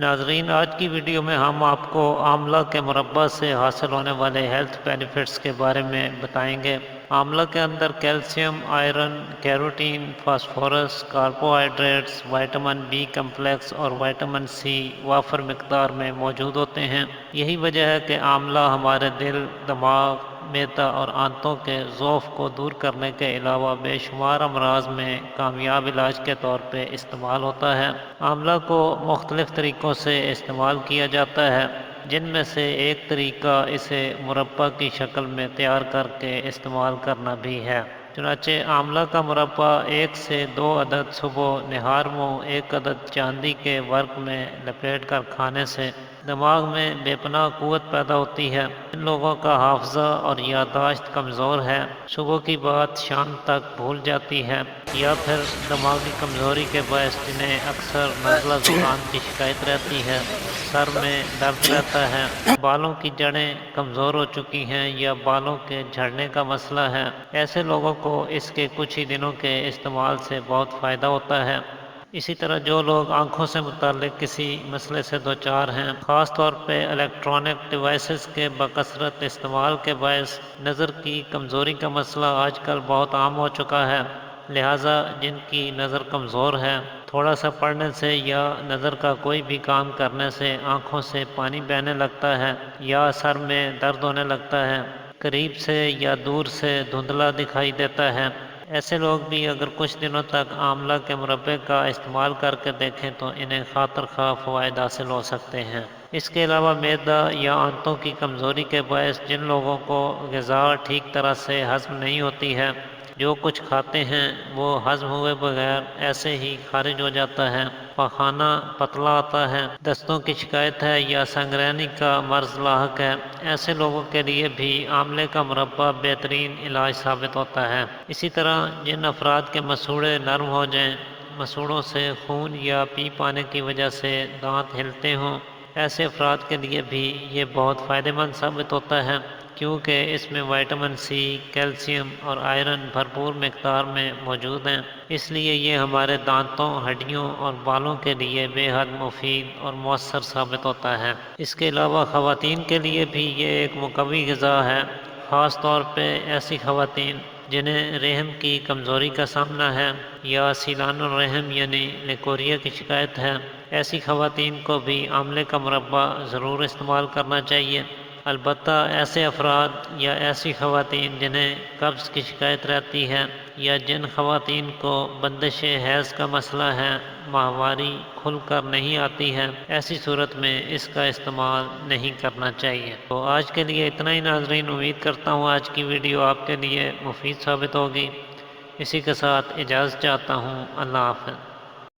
ناظرین، آج کی ویڈیو میں ہم آپ کو آملہ کے مربع سے حاصل ہونے والے ہیلتھ بینیفٹس کے بارے میں بتائیں گے۔ آملہ کے اندر calcium, iron, carotene, phosphorus, carbohydrates, vitamin B complex اور وائٹامن سی وافر مقدار میں موجود ہوتے ہیں۔ یہی وجہ ہے کہ آملہ ہمارے دل، دماغ، معدہ اور آنتوں کے ضعف کو دور کرنے کے علاوہ بے شمار امراض میں کامیاب علاج کے طور پہ استعمال ہوتا ہے۔ آملہ کو مختلف طریقوں سے استعمال کیا جاتا ہے، جن میں سے ایک طریقہ اسے مربع کی شکل میں تیار کر کے استعمال کرنا بھی ہے۔ چنانچہ آملہ کا مربع 1 سے 2 عدد صبح نہار منہ 1 عدد چاندی کے ورق میں لپیٹ کر کھانے سے دماغ میں بے پناہ قوت پیدا ہوتی ہے۔ جن لوگوں کا حافظہ اور یادداشت کمزور ہے، صبح کی بات شام تک بھول جاتی ہے، یا پھر دماغی کمزوری کے باعث جنہیں اکثر نزلہ زکام کی شکایت رہتی ہے، سر میں درد رہتا ہے، بالوں کی جڑیں کمزور ہو چکی ہیں یا بالوں کے جھڑنے کا مسئلہ ہے، ایسے لوگوں کو اس کے کچھ ہی دنوں کے استعمال سے بہت فائدہ ہوتا ہے۔ اسی طرح جو لوگ آنکھوں سے متعلق کسی مسئلے سے دوچار ہیں، خاص طور پہ الیکٹرانک ڈیوائسز کے بکثرت استعمال کے باعث نظر کی کمزوری کا مسئلہ آج کل بہت عام ہو چکا ہے، لہٰذا جن کی نظر کمزور ہے، تھوڑا سا پڑھنے سے یا نظر کا کوئی بھی کام کرنے سے آنکھوں سے پانی بہنے لگتا ہے یا سر میں درد ہونے لگتا ہے، قریب سے یا دور سے دھندلا دکھائی دیتا ہے، ایسے لوگ بھی اگر کچھ دنوں تک آملہ کے مربع کا استعمال کر کے دیکھیں تو انہیں خاطر خواہ فوائد حاصل ہو سکتے ہیں۔ اس کے علاوہ معدہ یا آنتوں کی کمزوری کے باعث جن لوگوں کو غذا ٹھیک طرح سے ہضم نہیں ہوتی ہے، جو کچھ کھاتے ہیں وہ ہضم ہوئے بغیر ایسے ہی خارج ہو جاتا ہے، پاخانہ پتلا آتا ہے، دستوں کی شکایت ہے یا سنگرینی کا مرض لاحق ہے، ایسے لوگوں کے لیے بھی آملے کا مربع بہترین علاج ثابت ہوتا ہے۔ اسی طرح جن افراد کے مسوڑھے نرم ہو جائیں، مسوڑھوں سے خون یا پیپ آنے کی وجہ سے دانت ہلتے ہوں، ایسے افراد کے لیے بھی یہ بہت فائدہ مند ثابت ہوتا ہے، کیونکہ اس میں وائٹامن سی، کیلشیم اور آئرن بھرپور مقدار میں موجود ہیں، اس لیے یہ ہمارے دانتوں، ہڈیوں اور بالوں کے لیے بے حد مفید اور مؤثر ثابت ہوتا ہے۔ اس کے علاوہ خواتین کے لیے بھی یہ ایک مقوی غذا ہے، خاص طور پہ ایسی خواتین جنہیں رحم کی کمزوری کا سامنا ہے یا سیلان الرحم یعنی لیکوریا کی شکایت ہے، ایسی خواتین کو بھی آملے کا مربع ضرور استعمال کرنا چاہیے۔ البتہ ایسے افراد یا ایسی خواتین جنہیں قبض کی شکایت رہتی ہے یا جن خواتین کو بندش حیض کا مسئلہ ہے، ماہواری کھل کر نہیں آتی ہے، ایسی صورت میں اس کا استعمال نہیں کرنا چاہیے۔ تو آج کے لیے اتنا ہی ناظرین، امید کرتا ہوں آج کی ویڈیو آپ کے لیے مفید ثابت ہوگی۔ اسی کے ساتھ اجازت چاہتا ہوں، اللہ حافظ۔